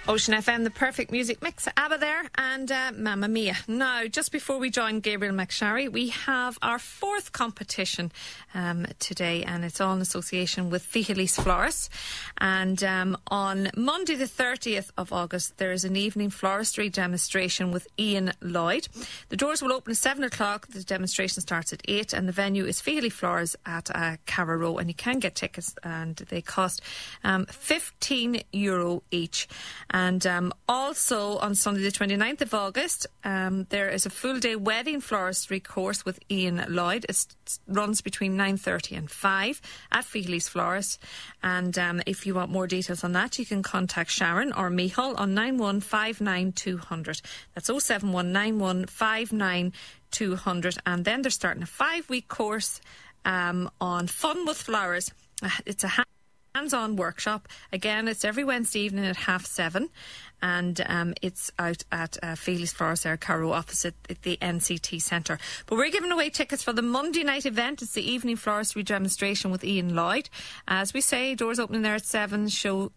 Ocean FM, the perfect music mix. ABBA there and Mamma Mia. Now, just before we join Gabriel McSharry, we have our fourth competition today, and it's all in association with Fichelis Florist. And on Monday the 30th of August, there is an evening floristry demonstration with Ian Lloyd. The doors will open at 7 o'clock. The demonstration starts at 8, and the venue is Fichelis Florist at Carra Row, and you can get tickets, and they cost €15 each. And also on Sunday the 29th of August, there is a full-day wedding floristry course with Ian Lloyd. It runs between 9:30 and 5 at Fichelis Florist. And if you want more details on that, you can contact Sharon or Michal on 9159200. That's 0719159 And then they're starting a 5-week course on fun with flowers. It's a hands-on workshop. Again, it's every Wednesday evening at 7:30, and it's out at Fichelis Florist, Carrow, opposite the NCT Centre. But we're giving away tickets for the Monday night event. It's the evening floristry demonstration with Ian Lloyd. As we say, doors opening there at 7, show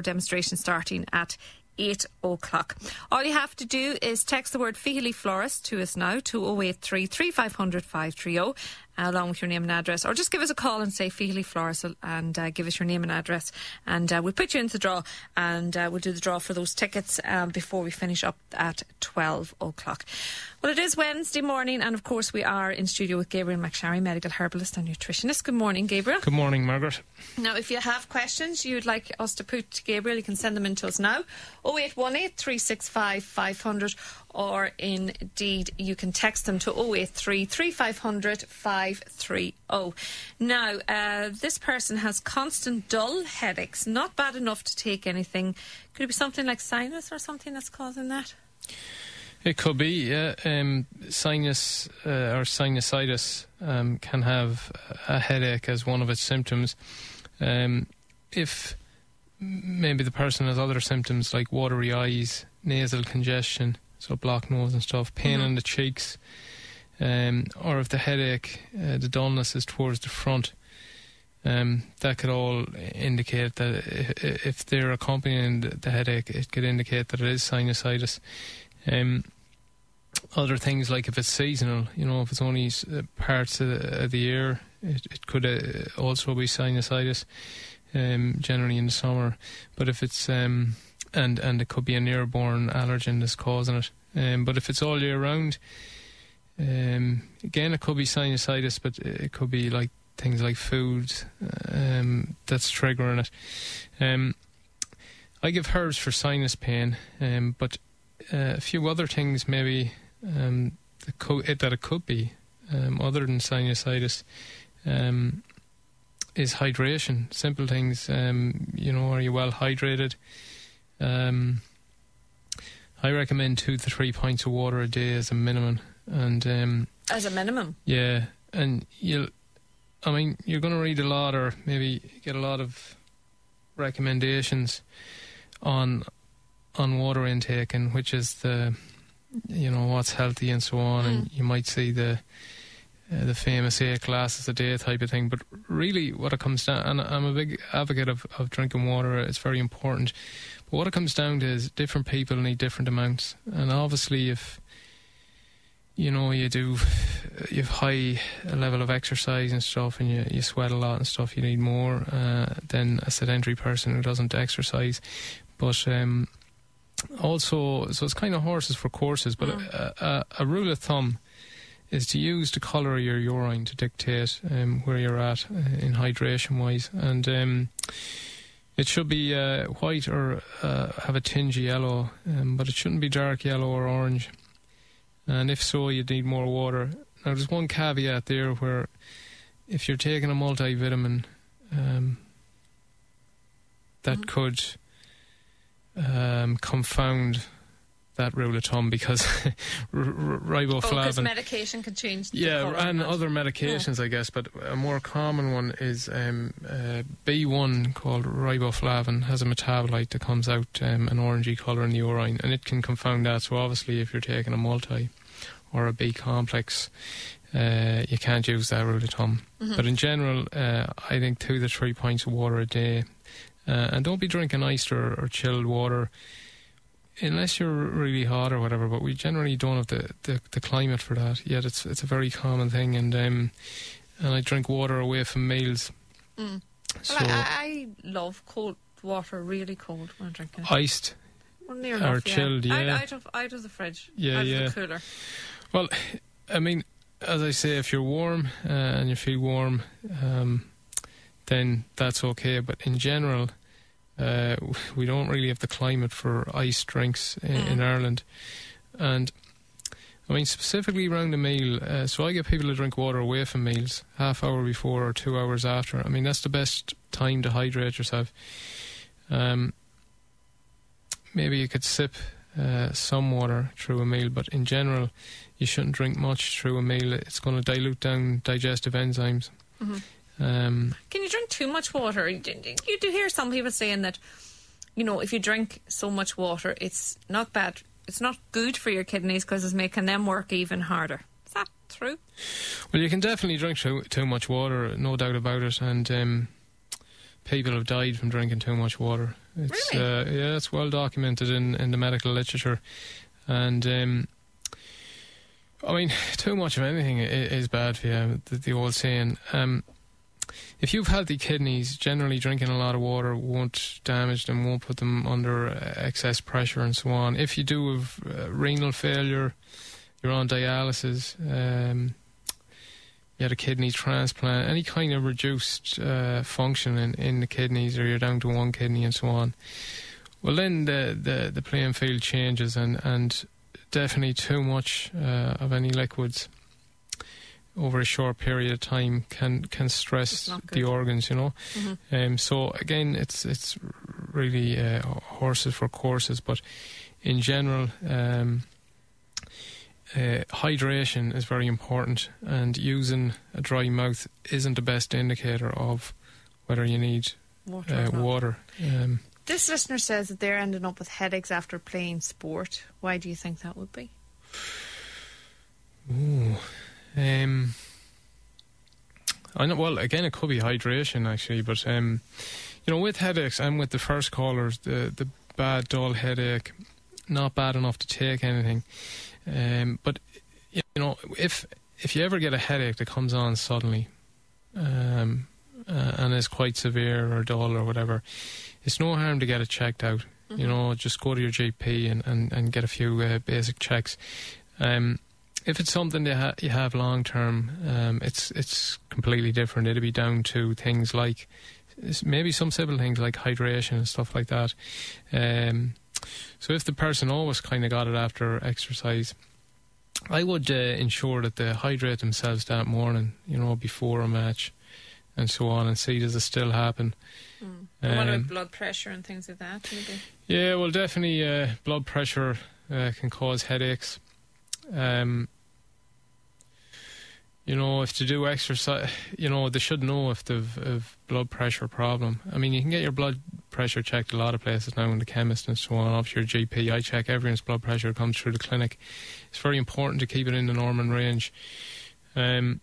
demonstration starting at 8 o'clock. All you have to do is text the word Fichelis Florist to us now, to 083 3500 530, along with your name and address, or just give us a call and say Fichelis Florist and give us your name and address, and we'll put you into the draw, and we'll do the draw for those tickets before we finish up at 12 o'clock. Well, it is Wednesday morning, and of course we are in studio with Gabriel McSharry, medical herbalist and nutritionist. Good morning, Gabriel. Good morning, Margaret. Now, if you have questions you'd like us to put to Gabriel, you can send them in to us now, 0818 365 500, or indeed you can text them to 083 3500 530. Now, this person has constant dull headaches, not bad enough to take anything. Could it be something like sinus or something that's causing that? It could be, yeah. Sinus or sinusitis can have a headache as one of its symptoms. If maybe the person has other symptoms like watery eyes, nasal congestion, so blocked nose and stuff, pain in the cheeks, or if the headache, the dullness is towards the front, that could all indicate that if they're accompanying the headache, it could indicate that it is sinusitis. Other things, like if it's seasonal, if it's only parts of the year, it could also be sinusitis, generally in the summer. But if it's and it could be an airborne allergen that's causing it. But if it's all year round, again, it could be sinusitis, but it could be like things like food that's triggering it. I give herbs for sinus pain, but a few other things maybe that it could be, other than sinusitis, is hydration. Simple things, are you well hydrated? I recommend 2 to 3 pints of water a day as a minimum. And as a minimum? Yeah, and you're going to read a lot, or maybe get a lot of recommendations on water intake, and which is the what's healthy and so on, and you might see the famous 8 glasses a day type of thing, but really what it comes down, and I'm a big advocate of drinking water, it's very important, but what it comes down to is different people need different amounts. And obviously if you have high level of exercise and stuff, and you sweat a lot and stuff, you need more than a sedentary person who doesn't exercise. But also, so it's kind of horses for courses, but a rule of thumb is to use the colour of your urine to dictate where you're at in hydration wise, and it should be white or have a tinge of yellow, but it shouldn't be dark yellow or orange, and if so, you'd need more water. Now, there's one caveat there, where if you're taking a multivitamin, that could confound that rule of thumb, because riboflavin... because medication could change the colour, and other medications, I guess, but a more common one is B1, called riboflavin, has a metabolite that comes out an orangey colour in the urine, and it can confound that. So obviously if you're taking a multi or a B complex, you can't use that rule of thumb. But in general, I think 2 to 3 pints of water a day And don't be drinking iced or chilled water unless you're really hot or whatever, but we generally don't have the climate for that yet. It's a very common thing, and I drink water away from meals. So Well, I love cold water, really cold when I'm drinking it. iced Well, near or enough, chilled, yeah. Out of the fridge, Yeah, out yeah. of the cooler. Well, I mean, as I say, if you're warm and you feel warm, then that's okay. But in general, we don't really have the climate for iced drinks in Ireland. And I mean, specifically around the meal, so I get people to drink water away from meals, half hour before or 2 hours after. I mean, that's the best time to hydrate yourself. Maybe you could sip some water through a meal, but in general, you shouldn't drink much through a meal. It's going to dilute down digestive enzymes. Can you drink too much water? You do hear some people saying that, you know, if you drink so much water, it's not bad. It's not good for your kidneys because it's making them work even harder. Is that true? Well, you can definitely drink too much water, no doubt about it. And people have died from drinking too much water. It's, really? Yeah, it's well documented in the medical literature. And I mean, too much of anything is bad for you, the old saying. If you've healthy kidneys, generally drinking a lot of water won't damage them, won't put them under excess pressure and so on. If you do have renal failure, you're on dialysis, you had a kidney transplant, any kind of reduced function in the kidneys, or you're down to one kidney and so on, well then the playing field changes, and definitely too much of any liquids over a short period of time can stress the organs, you know. So again, it's really horses for courses, but in general, hydration is very important, and using a dry mouth isn't the best indicator of whether you need water. This listener says that they're ending up with headaches after playing sport. Why do you think that would be? I know. Well, again, it could be hydration actually, but you know, with headaches, I'm with the first callers. The bad, dull headache, not bad enough to take anything. But you know, if you ever get a headache that comes on suddenly, and is quite severe or dull or whatever, it's no harm to get it checked out. You know, just go to your GP and get a few basic checks. If it's something that you have long term, it's completely different. It'll be down to things like maybe some simple things like hydration and stuff like that. So if the person always kind of got it after exercise, I would ensure that they hydrate themselves that morning, you know, before a match and so on, and see does it still happen. What about blood pressure and things like that, maybe? Yeah, well, definitely blood pressure can cause headaches. You know, if to do exercise, you know, they should know if they've blood pressure problem. I mean, you can get your blood pressure checked a lot of places now in the chemist and so on, off your GP. I check everyone's blood pressure that comes through the clinic. It's very important to keep it in the normal range. But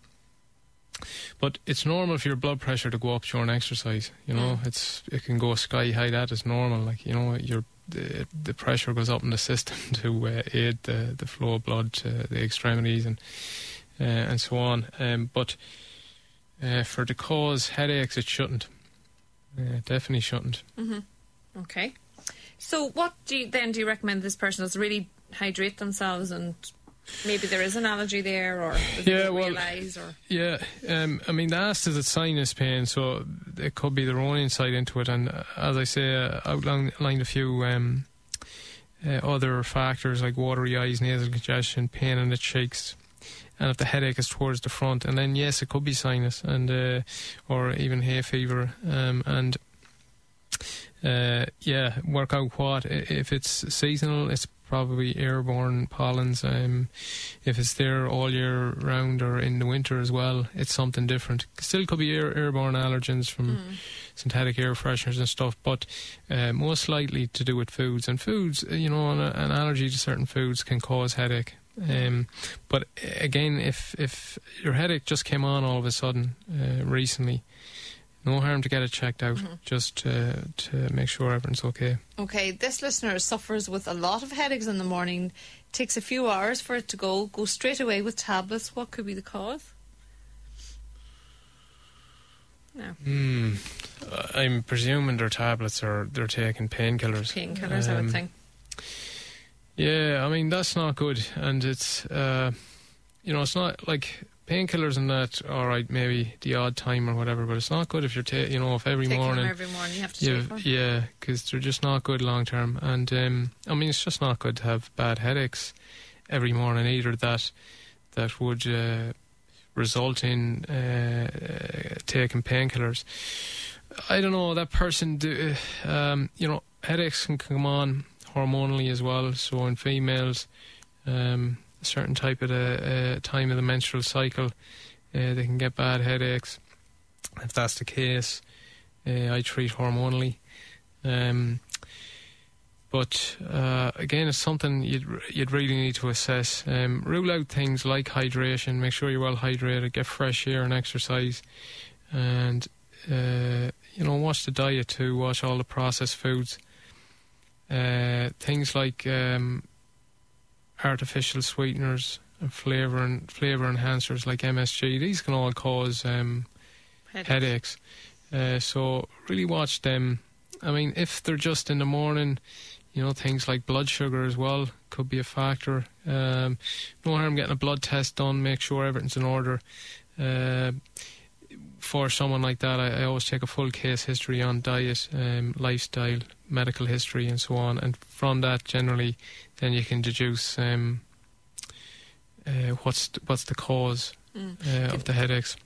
it's normal for your blood pressure to go up during exercise. You know, it can go sky high. That is normal. Like, you know, the pressure goes up in the system to aid the flow of blood to the extremities and so on. But for the cause headaches, it shouldn't. Definitely shouldn't. Okay. So what do you recommend this person does? Really hydrate themselves, and maybe there is an allergy there, or they don't realise? Or I mean, the AST is a sinus pain, so it could be their own insight into it. And as I say, outlined a few other factors like watery eyes, nasal congestion, pain in the cheeks, and if the headache is towards the front, and then yes, it could be sinus and or even hay fever, and work out what. If it's seasonal, it's probably airborne pollens. If it's there all year round or in the winter as well, it's something different. Still could be airborne allergens from synthetic air fresheners and stuff, but most likely to do with foods. And foods, you know, an allergy to certain foods can cause headache. But again, if your headache just came on all of a sudden recently, no harm to get it checked out, just to make sure everything's okay. Okay, this listener suffers with a lot of headaches in the morning. Takes a few hours for it to go straight away with tablets. What could be the cause? No. I'm presuming their tablets are they're taking painkillers. Painkillers, I would think. Yeah, I mean that's not good, and it's it's not like painkillers and that. All right, maybe the odd time or whatever, but it's not good if you're if every Taking morning. them every morning you have to take one. Yeah, because they're just not good long term, and I mean it's just not good to have bad headaches every morning either. That would result in taking painkillers. I don't know, that person headaches can come on hormonally as well. So in females, a certain type of time of the menstrual cycle, they can get bad headaches. If that's the case, I treat hormonally. But again, it's something you'd really need to assess. Rule out things like hydration. Make sure you're well hydrated. Get fresh air and exercise. And watch the diet too. Watch all the processed foods. Things like artificial sweeteners and flavour enhancers like MSG. These can all cause headaches. So really watch them. I mean, if they're just in the morning, things like blood sugar as well could be a factor. No harm getting a blood test done. Make sure everything's in order. For someone like that, I always take a full case history on diet, lifestyle, medical history, and so on. And from that, generally, then you can deduce what's the cause of the headaches.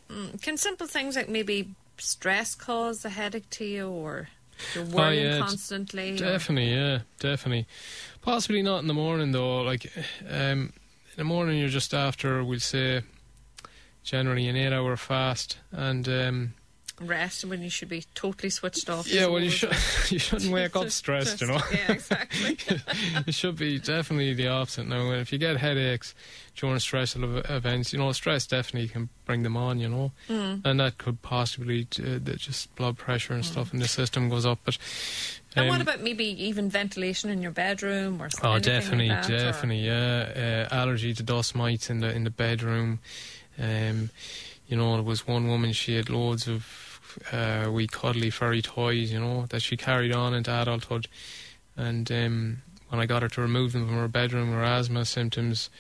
Can simple things like maybe stress cause a headache to you, or you're worrying constantly? Definitely. Possibly not in the morning though. Like in the morning, you're just after, we'll say, generally an 8-hour fast, and rest when you should be totally switched off. Yeah, well, you shouldn't wake up stressed, Yeah, exactly. It should be definitely the opposite. Now, if you get headaches during stressful events, stress definitely can bring them on, and that could possibly just blood pressure and stuff in the system goes up. But and what about maybe even ventilation in your bedroom or something? Definitely, like that, definitely, yeah. Allergy to dust mites in the bedroom. There was one woman, she had loads of wee cuddly furry toys, that she carried on into adulthood. And when I got her to remove them from her bedroom, her asthma symptoms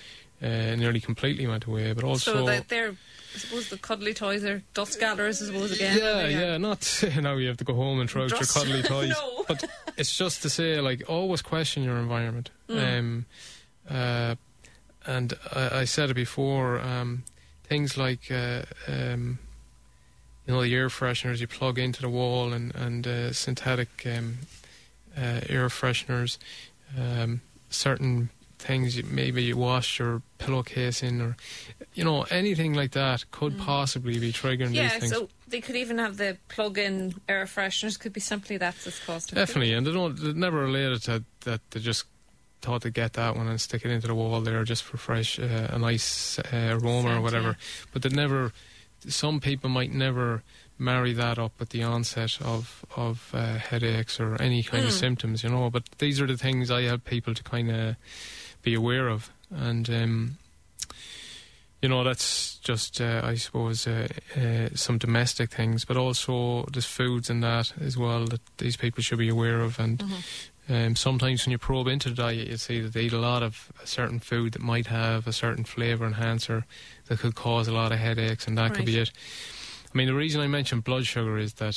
nearly completely went away. But also, so they're, I suppose, the cuddly toys are dust gatherers, I suppose, again. Yeah. Not now you have to go home and throw out your cuddly toys. No. But it's just to say, like, always question your environment. And I said it before. Things like the air fresheners you plug into the wall, and synthetic air fresheners, certain things maybe you wash your pillowcase in, or anything like that could possibly be triggering these things. Yeah, so they could even have the plug-in air fresheners. Could be simply that's its cost. Definitely, and they never related to that. They just thought to get that one and stick it into the wall there just for fresh, a nice aroma or whatever. Yeah. But they never. Some people might never marry that up with the onset of headaches or any kind of symptoms, But these are the things I help people to kind of be aware of, and that's just I suppose some domestic things, but also there's foods and that as well that these people should be aware of. And sometimes when you probe into the diet, you see that they eat a lot of a certain food that might have a certain flavour enhancer that could cause a lot of headaches, and that could be it. I mean, the reason I mentioned blood sugar is that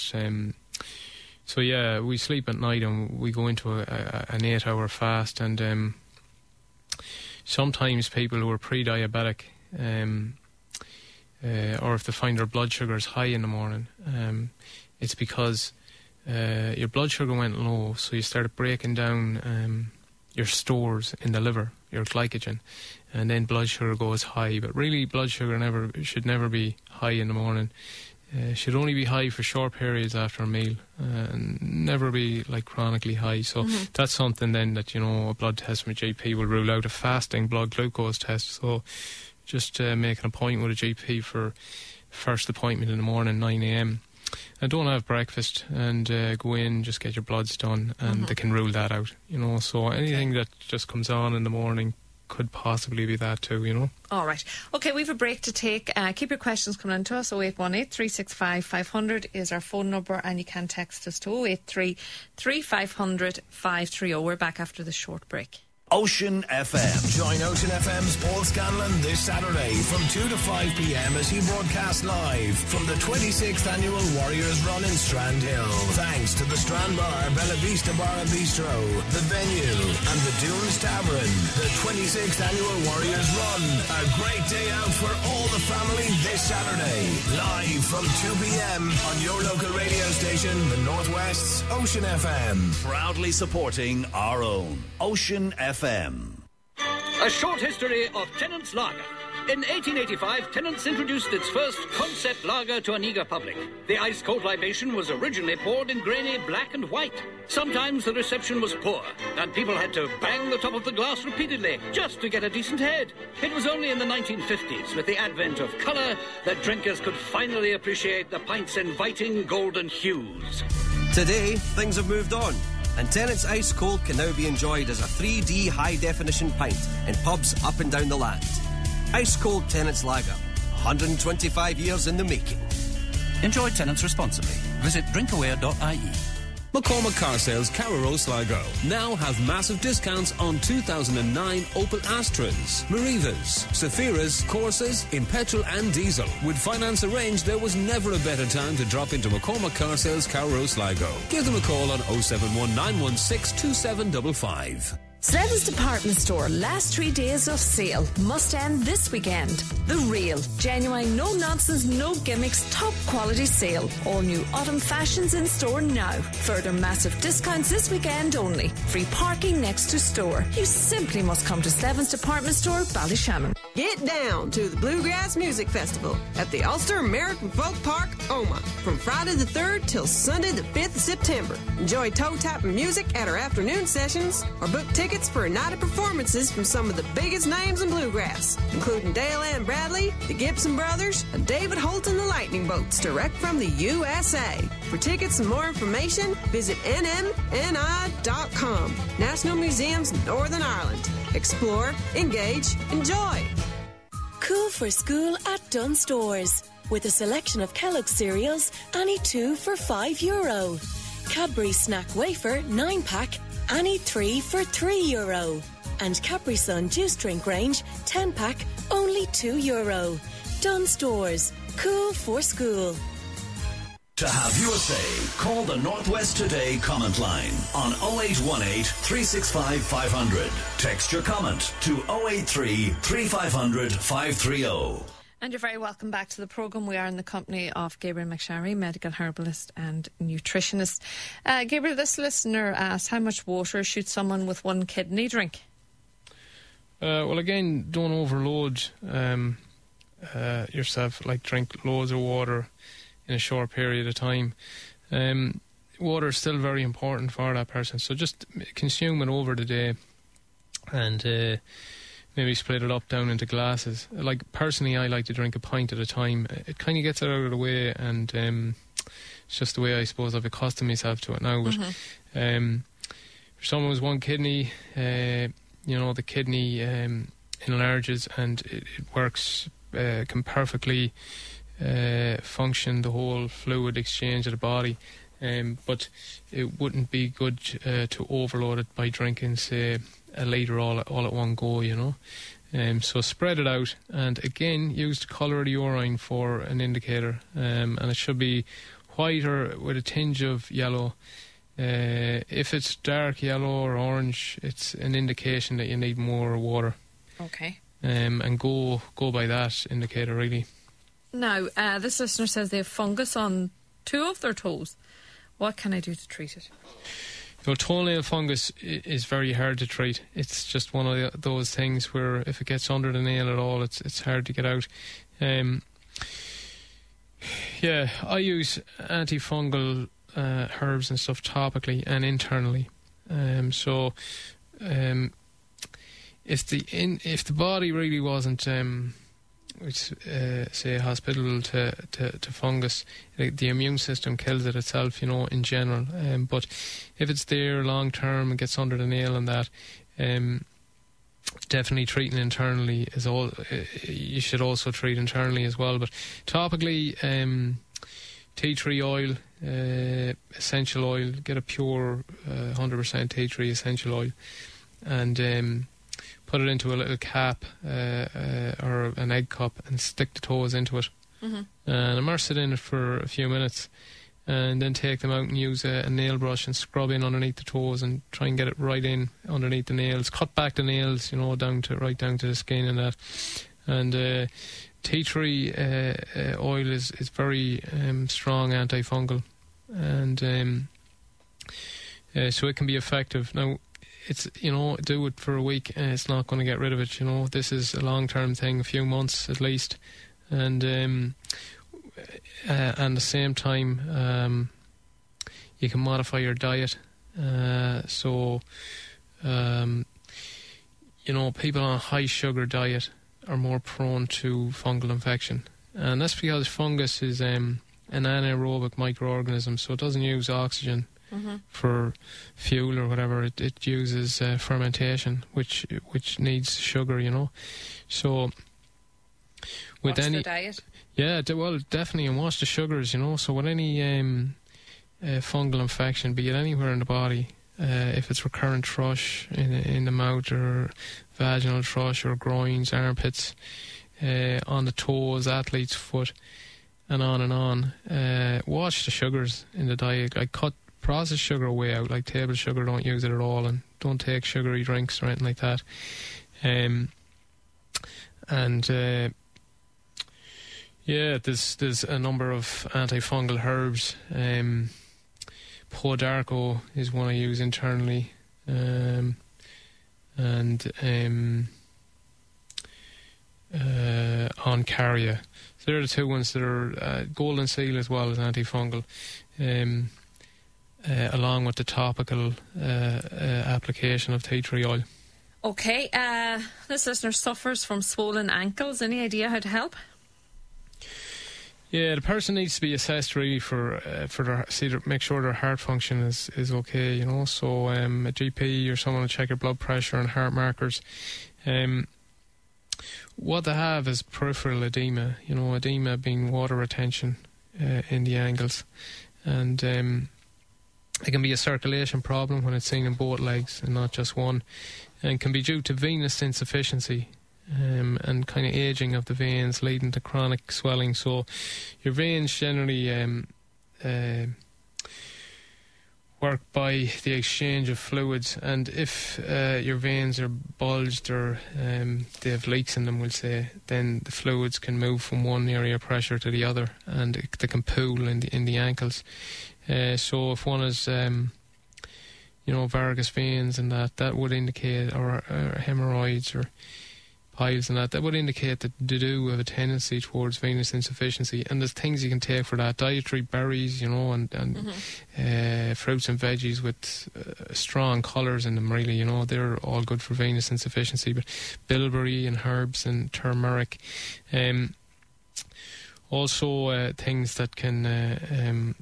we sleep at night and we go into an 8-hour fast, and sometimes people who are pre-diabetic, or if they find their blood sugar is high in the morning, it's because your blood sugar went low, so you started breaking down your stores in the liver, your glycogen, and then blood sugar goes high. But really, blood sugar should never be high in the morning. Should only be high for short periods after a meal, and never be like chronically high. So that's something then that a blood test from a GP will rule out. A fasting blood glucose test. So just make an appointment with a GP for first appointment in the morning, 9 a.m. And don't have breakfast and go in, just get your bloods done, and they can rule that out, you know. So anything that just comes on in the morning could possibly be that too, you know. All right. Okay, we have a break to take. Keep your questions coming in to us. 0818 365 500 is our phone number, and you can text us to 083 3500 530. We're back after the short break. Ocean FM. Join Ocean FM's Paul Scanlon this Saturday from 2 to 5 p.m. as he broadcasts live from the 26th Annual Warriors Run in Strand Hill. Thanks to the Strand Bar, Bella Vista Bar and Bistro, the venue, and the Dunes Tavern. The 26th Annual Warriors Run. A great day out for all the family this Saturday. Live from 2 p.m. on your local radio station, the Northwest's Ocean FM. Proudly supporting our own Ocean FM. A short history of Tennant's Lager. In 1885, Tennant's introduced its first concept lager to an eager public. The ice-cold libation was originally poured in grainy black and white. Sometimes the reception was poor, and people had to bang the top of the glass repeatedly just to get a decent head. It was only in the 1950s, with the advent of colour, that drinkers could finally appreciate the pint's inviting golden hues. Today, things have moved on, and Tennant's Ice Cold can now be enjoyed as a 3D high-definition pint in pubs up and down the land. Ice Cold Tennant's Lager, 125 years in the making. Enjoy Tennant's responsibly. Visit drinkaware.ie. McCormick Car Sales Carrow Sligo now have massive discounts on 2009 Opel Astras, Marivas, Saphiras, Corsas in petrol and diesel. With finance arranged, there was never a better time to drop into McCormick Car Sales Carrow Sligo. Give them a call on 071 916 2755. Slevins Department Store last 3 days of sale must end this weekend. The real, genuine, no nonsense, no gimmicks, top quality sale. All new autumn fashions in store now. Further massive discounts this weekend only. Free parking next to store. You simply must come to Slevins Department Store, Ballyshannon. Get down to the Bluegrass Music Festival at the Ulster American Folk Park, Oma, from Friday the 3rd till Sunday the 5th of September. Enjoy toe-tapping music at our afternoon sessions, or book tickets for a night of performances from some of the biggest names in bluegrass, including Dale Ann Bradley, the Gibson Brothers, and David Holt and the Lightning Boats, direct from the USA. For tickets and more information, visit nmni.com. National Museums, Northern Ireland. Explore, engage, enjoy. Cool for school at Dunn Stores. With a selection of Kellogg's cereals, any 2 for €5. Cadbury Snack Wafer 9-pack, any 3 for €3. And Capri Sun Juice Drink Range 10-pack, only €2. Dunn Stores. Cool for school. To have your say, call the Northwest Today comment line on 0818 365 500. Text your comment to 083 3500 530. And you're very welcome back to the programme. We are in the company of Gabriel McSharry, medical herbalist and nutritionist. Gabriel, this listener asked, how much water should someone with one kidney drink? Well, again, don't overload yourself, like drink loads of water in a short period of time. Water is still very important for that person, so just consume it over the day and maybe split it up down into glasses. Like, personally, I like to drink a pint at a time. It kind of gets it out of the way, and it's just the way I suppose I've accustomed myself to it now. But for someone with one kidney, the kidney enlarges and it works, can perfectly function the whole fluid exchange of the body, but it wouldn't be good to overload it by drinking, say, a litre all at one go, so spread it out, and again use the colour of the urine for an indicator, and it should be white or with a tinge of yellow. If it's dark yellow or orange, it's an indication that you need more water. Okay. And go by that indicator, really. Now, this listener says they have fungus on 2 of their toes. What can I do to treat it? Toenail fungus is very hard to treat. It's just one of those things where if it gets under the nail at all, it's hard to get out. I use antifungal herbs and stuff topically and internally. If the body really wasn't which say hospitable to fungus. The immune system kills it itself, in general. But if it's there long term and gets under the nail and that, definitely treating internally is all. You should also treat internally as well. But topically, tea tree oil, essential oil. Get a pure 100% tea tree essential oil, and put it into a little cap or an egg cup and stick the toes into it, and immerse it in it for a few minutes, and then take them out and use a nail brush and scrub in underneath the toes and try and get it right in underneath the nails. Cut back the nails, right down to the skin and that. And tea tree oil is very strong antifungal, and so it can be effective. Now, it's, do it for a week and it's not going to get rid of it. This is a long-term thing, a few months at least. And at the same time, you can modify your diet. So people on a high sugar diet are more prone to fungal infection. And that's because fungus is an anaerobic microorganism, so it doesn't use oxygen for fuel or whatever. It uses fermentation, which needs sugar, So with Watch the diet. Yeah, well, definitely, and watch the sugars, So with any fungal infection, be it anywhere in the body, if it's recurrent thrush in the mouth or vaginal thrush or groins, armpits, on the toes, athlete's foot, and on, watch the sugars in the diet. Like, cut processed sugar way out, like table sugar, don't use it at all, and don't take sugary drinks or anything like that. There's a number of antifungal herbs. Podarco is one I use internally, and Oncaria. So they're the two ones that are golden seal as well as antifungal. Along with the topical application of tea tree oil. Okay, this listener suffers from swollen ankles. Any idea how to help? Yeah, the person needs to be assessed really for make sure their heart function is okay, So a GP or someone will check your blood pressure and heart markers. What they have is peripheral edema, edema being water retention in the ankles, and it can be a circulation problem when it's seen in both legs and not just one, and can be due to venous insufficiency and kind of aging of the veins leading to chronic swelling. So your veins generally work by the exchange of fluids, and if your veins are bulged or they have leaks in them, we'll say, then the fluids can move from one area of pressure to the other, and they can pool in the ankles. So if one is, varicose veins and that would indicate, or hemorrhoids or piles and that would indicate that they do have a tendency towards venous insufficiency. And there's things you can take for that. Dietary berries, and fruits and veggies with strong colours in them, really, they're all good for venous insufficiency. But bilberry and herbs and turmeric. Also things that can...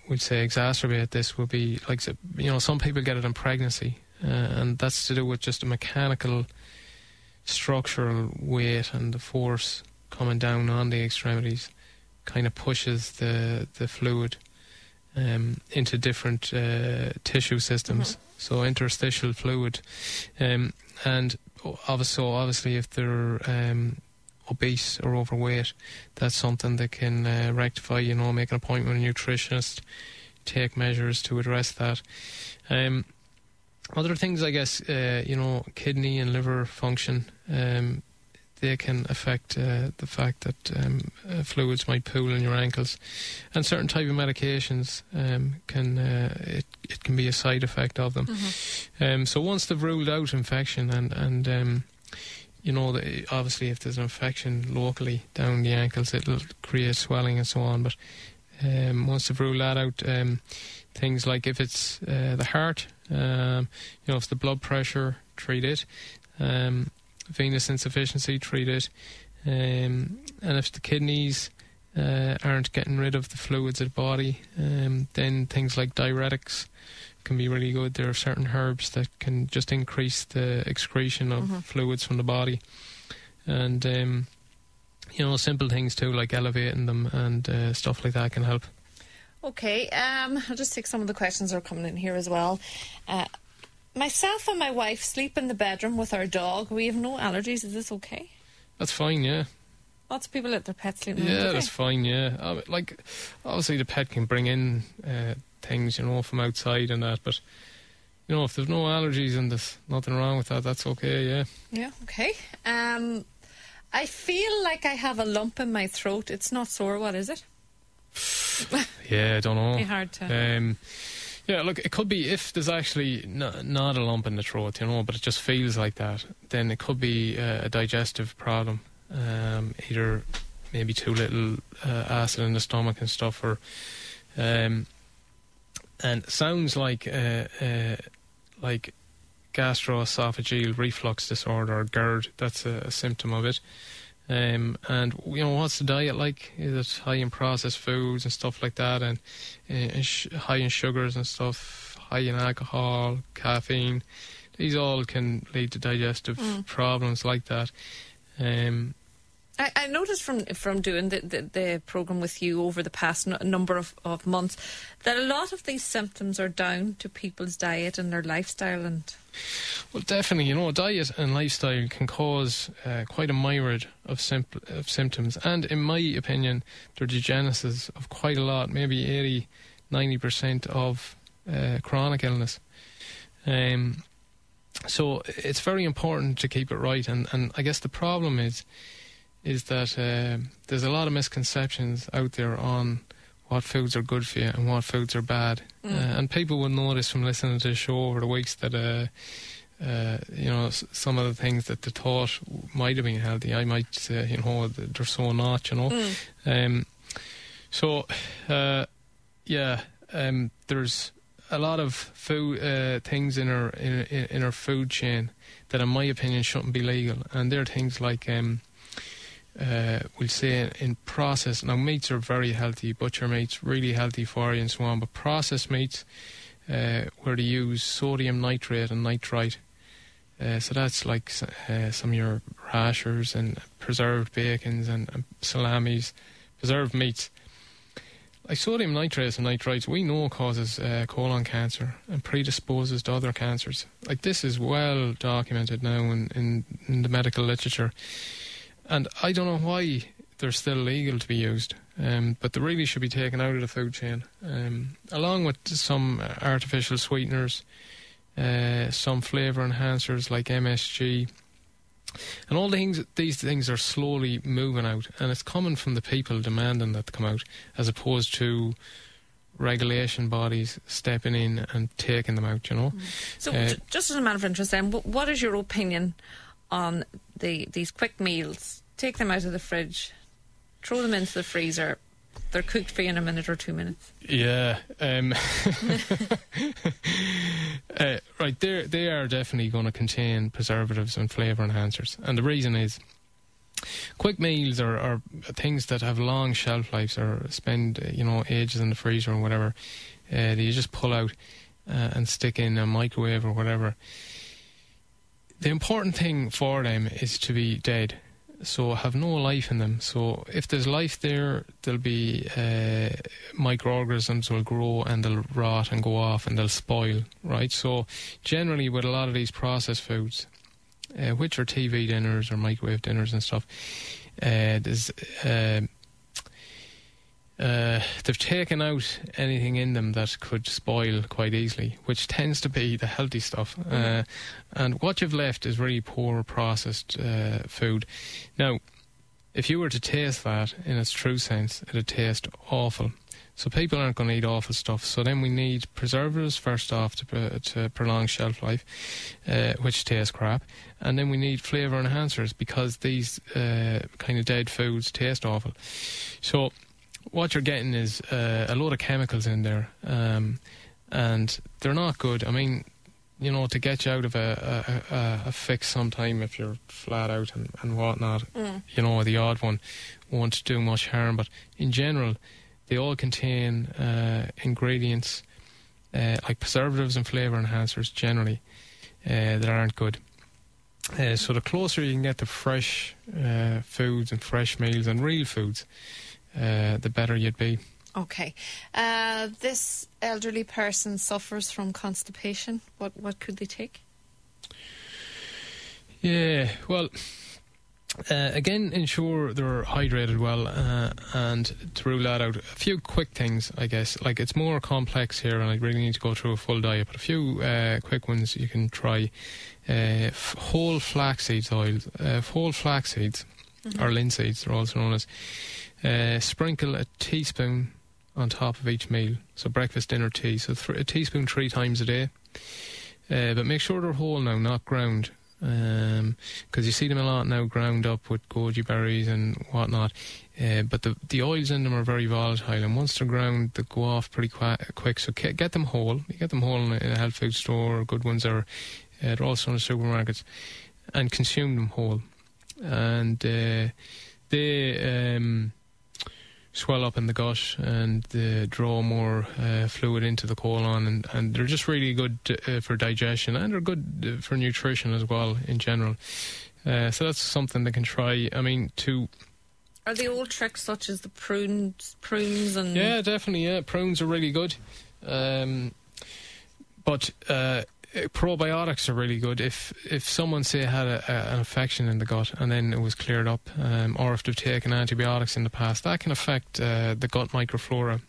we'd say exacerbate this would be, like, some people get it in pregnancy, and that's to do with just a mechanical structural weight, and the force coming down on the extremities kind of pushes the fluid into different tissue systems. So interstitial fluid, and obviously if they're obese or overweight, that's something that can rectify, make an appointment with a nutritionist, take measures to address that. Other things, I guess, kidney and liver function, they can affect the fact that fluids might pool in your ankles, and certain type of medications it can be a side effect of them. So once they've ruled out infection and obviously if there's an infection locally down the ankles, it'll create swelling and so on. But once they've ruled that out, things like if it's the heart, if the blood pressure, treat it. venous insufficiency, treat it. And if the kidneys aren't getting rid of the fluids of the body, then things like diuretics can be really good. There are certain herbs that can just increase the excretion of fluids from the body. And, simple things too, like elevating them and stuff like that can help. Okay, I'll just take some of the questions that are coming in here as well. Myself and my wife sleep in the bedroom with our dog. We have no allergies. Is this okay? That's fine, yeah. Lots of people let their pets sleep in the Yeah, bedroom. that's fine, yeah. Like, obviously the pet can bring in things, from outside and that, but, if there's no allergies and there's nothing wrong with that, that's okay, yeah. Yeah, okay. I feel like I have a lump in my throat. It's not sore. What is it? Yeah, I don't know. It'd be hard to... yeah, look, it could be if there's actually not a lump in the throat, but it just feels like that, then it could be a digestive problem. Either maybe too little acid in the stomach and stuff, or and it sounds like gastroesophageal reflux disorder, or GERD. That's a symptom of it. And what's the diet like? Is it high in processed foods and stuff like that, and high in sugars and stuff, high in alcohol, caffeine? These all can lead to digestive problems like that. I noticed from doing the programme with you over the past number of months that a lot of these symptoms are down to people's diet and their lifestyle. Well, definitely, diet and lifestyle can cause quite a myriad of symptoms, and in my opinion, they're the genesis of quite a lot, maybe 80-90% of chronic illness. So it's very important to keep it right, and I guess the problem is that there's a lot of misconceptions out there on what foods are good for you and what foods are bad. And people will notice from listening to the show over the weeks that, some of the things that they thought might have been healthy, I might say, they're so not, there's a lot of food things in our food chain that, in my opinion, shouldn't be legal. And they're things like... we'll say in processed, now meats are very healthy, butcher meat's really healthy for you and so on, but processed meats where they use sodium nitrate and nitrite, so that's like some of your rashers and preserved bacons and salamis, preserved meats. Like sodium nitrates and nitrites, we know causes colon cancer and predisposes to other cancers. Like, this is well documented now in the medical literature. And I don't know why they're still legal to be used, but they really should be taken out of the food chain, along with some artificial sweeteners, some flavour enhancers like MSG, and all these things are slowly moving out, and it's coming from the people demanding that they come out, as opposed to regulation bodies stepping in and taking them out, So just as a matter of interest then, what is your opinion on these quick meals? Take them out of the fridge, throw them into the freezer, they're cooked for you in a minute or 2 minutes. Yeah. Right, they are definitely going to contain preservatives and flavour enhancers. And the reason is, quick meals are things that have long shelf lives, or spend ages in the freezer or whatever, that you just pull out and stick in a microwave or whatever. The important thing for them is to be dead, so have no life in them. So if there's life there, there'll be microorganisms will grow and they'll rot and go off and they'll spoil, right? So generally with a lot of these processed foods, which are TV dinners or microwave dinners and stuff, they've taken out anything in them that could spoil quite easily, which tends to be the healthy stuff. And what you've left is really poor processed food. Now, if you were to taste that in its true sense, it'd taste awful. So people aren't going to eat awful stuff. So then we need preservatives first off to prolong shelf life, which taste crap. And then we need flavour enhancers, because these kind of dead foods taste awful. So what you're getting is a load of chemicals in there, and they're not good. I mean, to get you out of a fix sometime if you're flat out and whatnot. The odd one won't do much harm, but in general, they all contain ingredients like preservatives and flavour enhancers generally that aren't good. So the closer you can get to fresh foods and fresh meals and real foods, the better you'd be. Okay. This elderly person suffers from constipation. What could they take? Yeah, well, again, ensure they're hydrated well and to rule that out. A few quick things, I guess. Like, it's more complex here and I really need to go through a full diet, but a few quick ones you can try. Whole flax seeds oil. Whole flax seeds, or linseeds, they're also known as. Sprinkle a teaspoon on top of each meal. So breakfast, dinner, tea. So a teaspoon 3 times a day. But make sure they're whole now, not ground. Because you see them a lot now ground up with goji berries and whatnot. But the oils in them are very volatile, and once they're ground, they go off pretty quick. So get them whole. You get them whole in a health food store, or good ones are. They're also in the supermarkets, and consume them whole. And they swell up in the gut and draw more fluid into the colon, and they're just really good for digestion, and they're good for nutrition as well in general. So that's something they can try. I mean, Are the old tricks such as the prunes and... Yeah, definitely, yeah. Prunes are really good. But probiotics are really good. If someone, say, had an infection in the gut and then it was cleared up, or if they've taken antibiotics in the past, that can affect the gut microflora.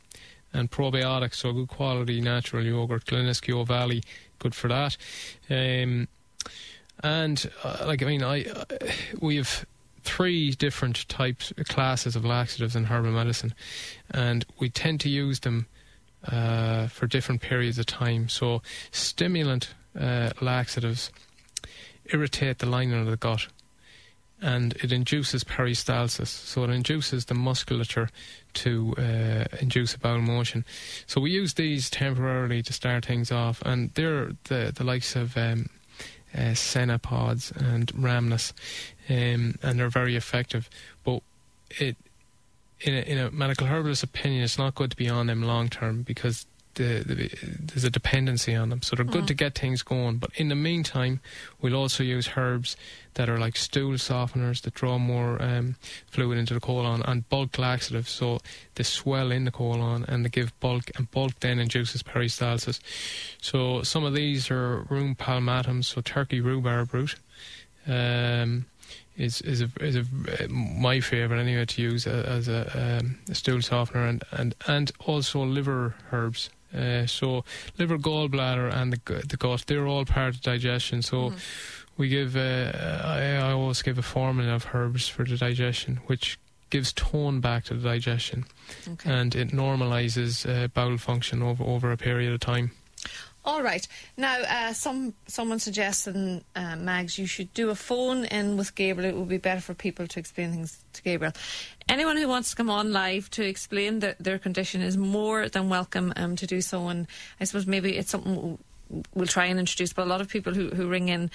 And probiotics, so good quality natural yogurt, Glenisco Valley, good for that. We have 3 different classes of laxatives in herbal medicine, and we tend to use them for different periods of time. So stimulant laxatives irritate the lining of the gut, and it induces peristalsis, so it induces the musculature to induce a bowel motion. So we use these temporarily to start things off, and they're the likes of Senna pods and Ramnus, and they're very effective. But in a medical herbalist opinion, it's not good to be on them long term, because there's a dependency on them. So they're good to get things going, but in the meantime, we'll also use herbs that are like stool softeners that draw more fluid into the colon, and bulk laxatives, so they swell in the colon and they give bulk, and bulk then induces peristalsis. So some of these are rheum palmatum, so turkey rhubarb root. Is my favourite anyway to use as a stool softener, and also liver herbs. So liver, gallbladder and the gut, they're all part of digestion. So we give, I always give a formula of herbs for the digestion, which gives tone back to the digestion, and it normalises bowel function over a period of time. All right. Now, someone suggested, Mags, you should do a phone in with Gabriel. It would be better for people to explain things to Gabriel. Anyone who wants to come on live to explain their condition is more than welcome to do so. And I suppose maybe it's something we'll try and introduce, but a lot of people who ring in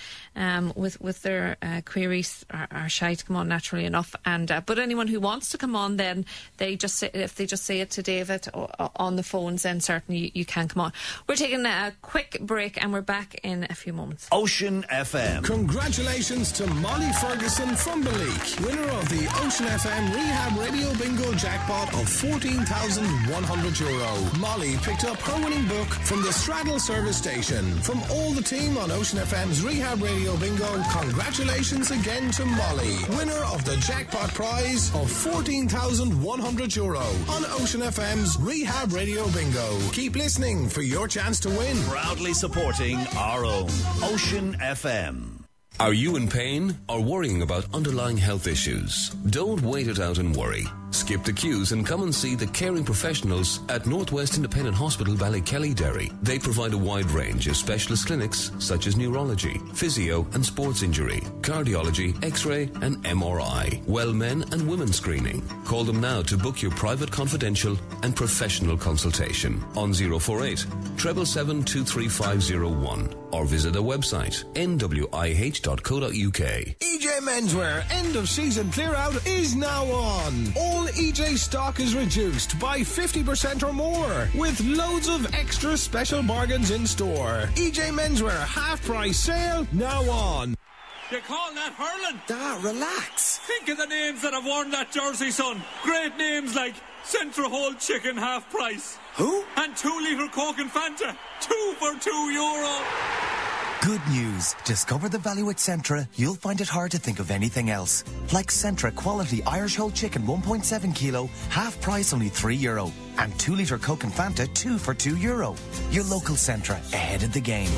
with their queries are shy to come on, naturally enough. And but anyone who wants to come on, then if they just say it to David on the phones, then certainly you can come on. We're taking a quick break and we're back in a few moments. Ocean FM. Congratulations to Molly Ferguson from Beleek, winner of the Ocean FM Rehab Radio Bingo jackpot of €14,100. Molly picked up her winning book from the Straddle service station. From all the team on Ocean FM's Rehab Radio Bingo, congratulations again to Molly, winner of the jackpot prize of €14,100 on Ocean FM's Rehab Radio Bingo. Keep listening for your chance to win. Proudly supporting our own Ocean FM. Are you in pain or worrying about underlying health issues? Don't wait it out and worry. Skip the queues and come and see the caring professionals at Northwest Independent Hospital Ballykelly Derry. They provide a wide range of specialist clinics such as neurology, physio and sports injury, cardiology, x-ray and MRI, well men and women screening. Call them now to book your private, confidential and professional consultation on 048 777 23501 or visit the website nwih.co.uk. EJ Menswear end of season clear out is now on. All EJ stock is reduced by 50% or more, with loads of extra special bargains in store. EJ Menswear half price sale now on. You call that hurling? Dad, relax. Think of the names that have worn that jersey, son. Great names like Central Whole Chicken half price. Who? And 2 litre Coke and Fanta. 2 for €2. Good news. Discover the value at Centra. You'll find it hard to think of anything else. Like Centra quality Irish whole chicken 1.7 kilo, half price only €3. And 2 litre Coke and Fanta 2 for €2. Your local Centra, ahead of the game.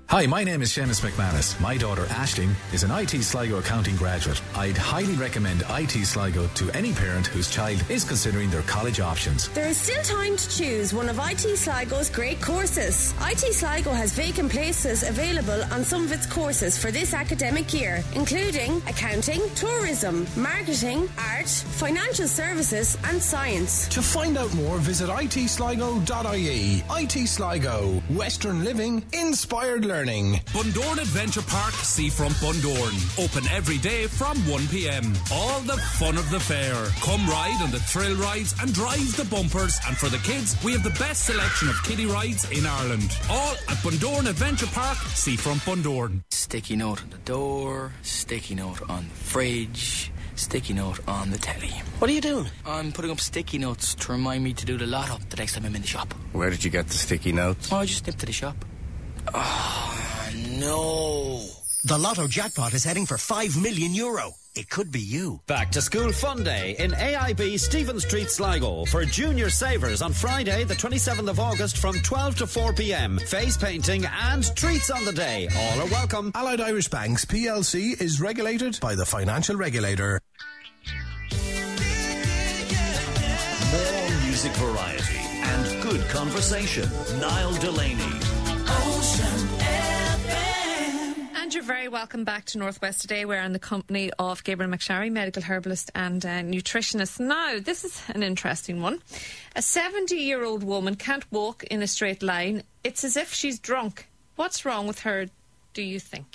Hi, my name is Seamus McManus. My daughter Aisling is an IT Sligo accounting graduate. I'd highly recommend IT Sligo to any parent whose child is considering their college options. There is still time to choose one of IT Sligo's great courses. IT Sligo has vacant places available on some of its courses for this academic year, including accounting, tourism, marketing, art, financial services and science. To find out more, visit itsligo.ie. IT Sligo. Western living, inspired learning. Bundoran Adventure Park, Seafront Bundoran. Open every day from 1 p.m. All the fun of the fair. Come ride on the thrill rides and drive the bumpers. And for the kids, we have the best selection of kiddie rides in Ireland. All at Bundoran Adventure Park, Seafront Bundoran. Sticky note on the door, sticky note on the fridge, sticky note on the telly. What are you doing? I'm putting up sticky notes to remind me to do the lotto the next time I'm in the shop. Where did you get the sticky notes? Oh, I just nipped to the shop. Oh, no. The Lotto jackpot is heading for €5 million. It could be you. Back to School Fun Day in AIB Stephen Street, Sligo for junior savers on Friday the 27th of August from 12 to 4 p.m. Face painting and treats on the day. All are welcome. Allied Irish Banks PLC is regulated by the Financial Regulator. More music variety and good conversation. Niall Delaney. Ocean FM. And you're very welcome back to Northwest today. We're in the company of Gabriel McSharry, medical herbalist and nutritionist. Now, this is an interesting one. A 70-year-old woman can't walk in a straight line. It's as if she's drunk. What's wrong with her, do you think?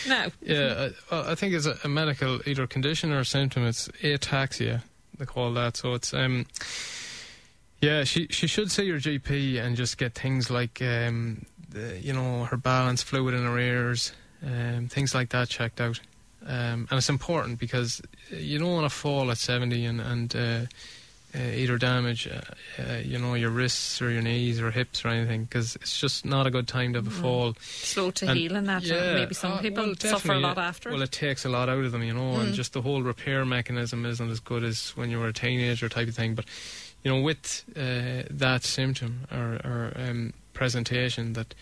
No. Yeah, I think it's a medical either condition or symptom. It's ataxia, they call that. So it's... Yeah, she should see her GP and just get things like, her balance, fluid in her ears, things like that checked out. And it's important because you don't want to fall at 70 and either damage, your wrists or your knees or hips or anything, because it's just not a good time to have a fall. Slow to heal and that, or maybe some people suffer a lot after. Well, it takes a lot out of them, and just the whole repair mechanism isn't as good as when you were a teenager type of thing. But with that symptom or presentation that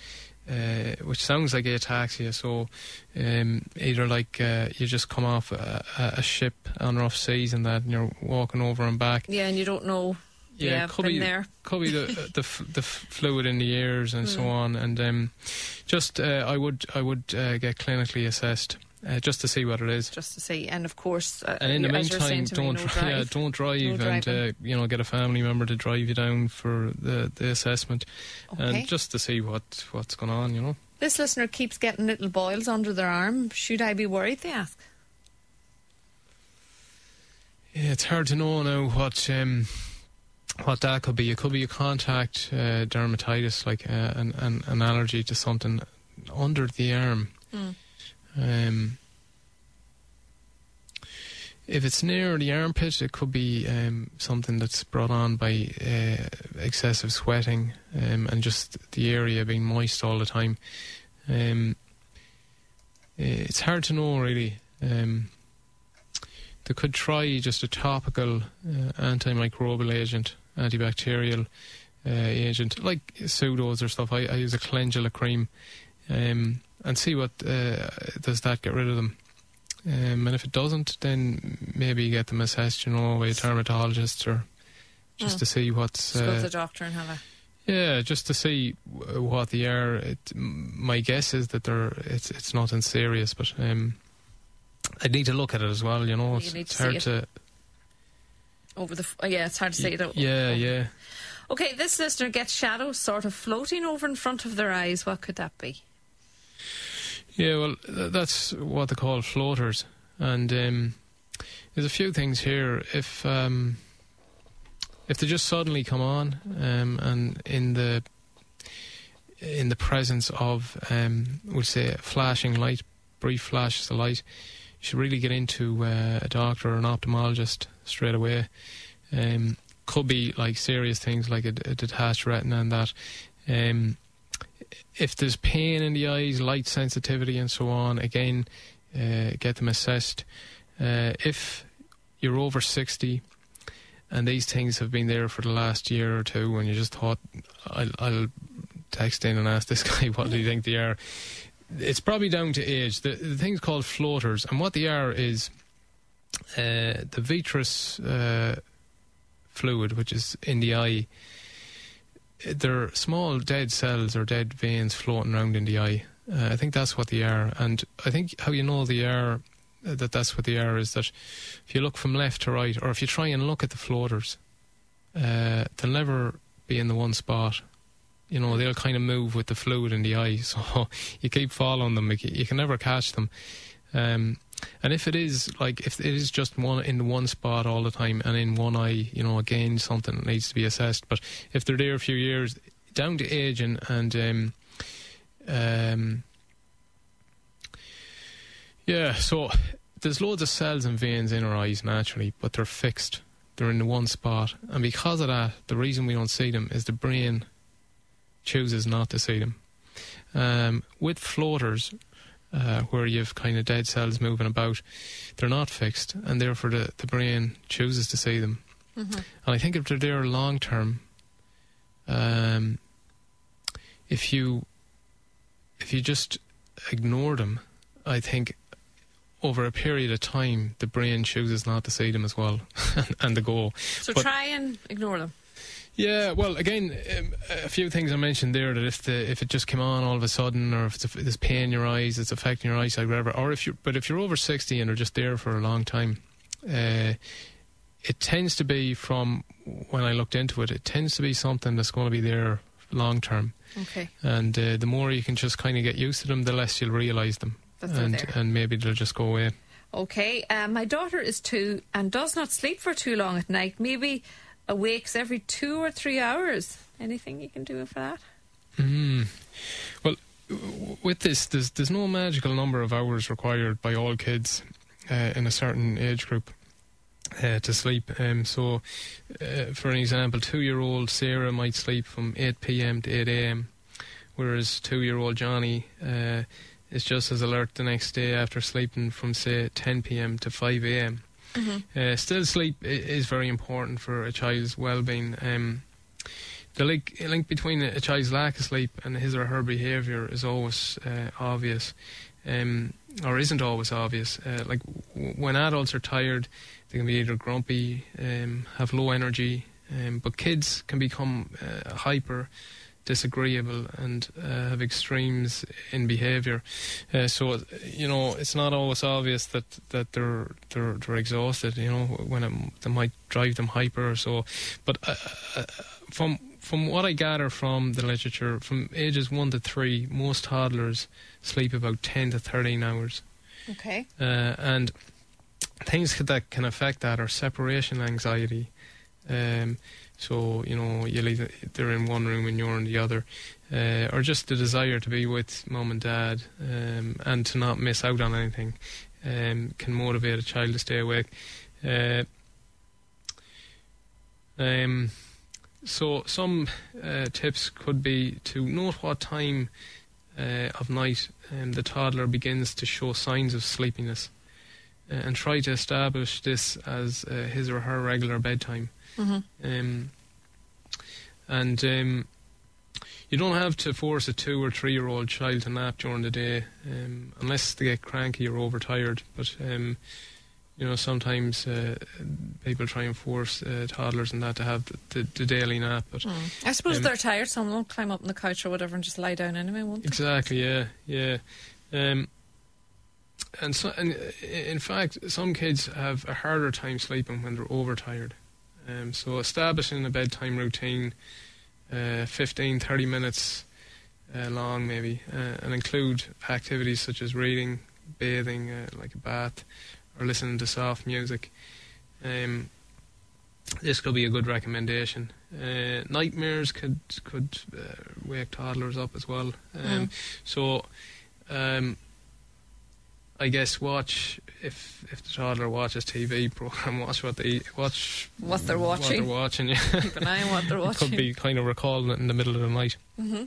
which sounds like ataxia, so either like you just come off a ship on rough seas and that, and you're walking over and back. Yeah, and you don't know. Yeah, could be the fluid in the ears and so on, and I would get clinically assessed. Just to see what it is. Just to see, and of course, and in the meantime, don't drive, and get a family member to drive you down for the assessment, and just to see what's going on. This listener keeps getting little boils under their arm. Should I be worried? They ask. Yeah, it's hard to know now what that could be. It could be a contact dermatitis, like an allergy to something under the arm. If it's near the armpit, it could be something that's brought on by excessive sweating and just the area being moist all the time. It's hard to know, really. They could try just a topical antimicrobial agent, antibacterial agent, like pseudos or stuff. I use a calendula cream. And see what does that get rid of them. And if it doesn't, then maybe you get them assessed, by a dermatologist, or just to see what's... Just go to the doctor and have a... Yeah, just to see what they are. My guess is that it's nothing serious, but I'd need to look at it as well, It's hard to... Over the... it's hard to say it. Yeah. Okay, this listener gets shadows sort of floating over in front of their eyes. What could that be? Yeah, well, that's what they call floaters. And there's a few things here. If they just suddenly come on, and in the presence of, we'll say, a flashing light, brief flashes of light, you should really get into a doctor or an ophthalmologist straight away. Could be like serious things like a detached retina and that. If there's pain in the eyes, light sensitivity and so on, again, get them assessed. If you're over 60 and these things have been there for the last year or two and you just thought, I'll text in and ask this guy what do you think they are, it's probably down to age. The thing's called floaters, and what they are is the vitreous fluid, which is in the eye. They're small dead cells or dead veins floating around in the eye. I think that's what they are. And I think how you know they are, that's what they are, is that if you look from left to right, or if you try and look at the floaters, they'll never be in the one spot. You know, they'll kind of move with the fluid in the eye. So you keep following them. You can never catch them. And if it is just one in one spot all the time and in one eye, you know, again, something needs to be assessed. But if they're there a few years, down to age and yeah, so there's loads of cells and veins in our eyes naturally, but they're fixed. They're in the one spot. And because of that, the reason we don't see them is the brain chooses not to see them. With floaters, where you've kind of dead cells moving about, they're not fixed, and therefore the brain chooses to see them. Mm-hmm. And I think if they're there long term, if you just ignore them, I think over a period of time the brain chooses not to see them as well, and they go. So try and ignore them. Yeah, well, again, a few things I mentioned there, that if it just came on all of a sudden, or if there's pain in your eyes, it's affecting your eyesight, whatever, or if you're over 60 and they're just there for a long time, it tends to be, from when I looked into it, it tends to be something that's going to be there long term. Okay. And the more you can just kind of get used to them, the less you'll realise them, and maybe they'll just go away. Okay, my daughter is 2 and does not sleep for too long at night. Maybe awakes every 2 or 3 hours. Anything you can do for that? Well, with this, there's no magical number of hours required by all kids in a certain age group to sleep. So, for an example, 2-year-old Sarah might sleep from 8 p.m. to 8 a.m, whereas 2-year-old Johnny is just as alert the next day after sleeping from, say, 10 p.m. to 5 a.m. Mm-hmm. Still, sleep is very important for a child's well-being. The link between a child's lack of sleep and his or her behaviour is always obvious, or isn't always obvious. Like when adults are tired, they can be either grumpy, have low energy, but kids can become hyper, disagreeable, and have extremes in behaviour. So you know, it's not always obvious that they're exhausted. You know, when they might drive them hyper or so. But from what I gather from the literature, from ages 1 to 3, most toddlers sleep about 10 to 13 hours. Okay. And things that can affect that are separation anxiety. So, you know, they're in one room and you're in the other. Or just the desire to be with mum and dad and to not miss out on anything can motivate a child to stay awake. So some tips could be to note what time of night the toddler begins to show signs of sleepiness, and try to establish this as his or her regular bedtime. Mm-hmm. You don't have to force a 2 or 3-year-old child to nap during the day unless they get cranky or overtired. But you know, sometimes people try and force toddlers and that to have the daily nap. But I suppose they're tired, some won't climb up on the couch or whatever and just lie down anyway, won't they? Exactly, yeah. And in fact, some kids have a harder time sleeping when they're overtired. So establishing a bedtime routine, 15-30 minutes long maybe, and include activities such as reading, bathing, like a bath, or listening to soft music. This could be a good recommendation. Nightmares could wake toddlers up as well. So I guess watch, if the toddler watches TV program, watch what they're watching. What they're watching. Yeah. Keep an eye on what they're watching. Could be kind of recalling it in the middle of the night. Mm-hmm.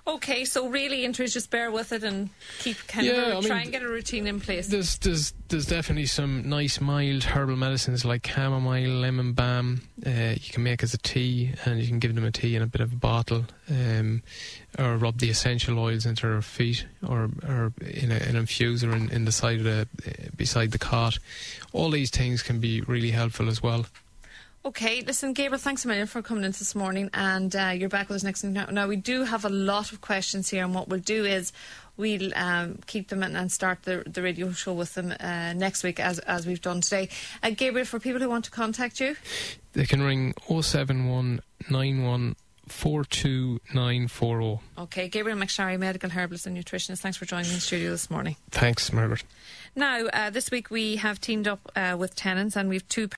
Okay, so really, just bear with it and keep try and get a routine in place. There's definitely some nice mild herbal medicines like chamomile, lemon balm. You can make as a tea, and you can give them a tea in a bit of a bottle, or rub the essential oils into their feet, or in an infuser in the side of beside the cot. All these things can be really helpful as well. Okay, listen, Gabriel, thanks a million for coming in this morning, and you're back with us next week. Now, we do have a lot of questions here, and what we'll do is we'll keep them and start the radio show with them next week, as we've done today. Gabriel, for people who want to contact you, they can ring 07191 42940. Okay, Gabriel McSharry, medical herbalist and nutritionist. Thanks for joining me in the studio this morning. Thanks, Margaret. Now, this week we have teamed up with Tennent's, and we've two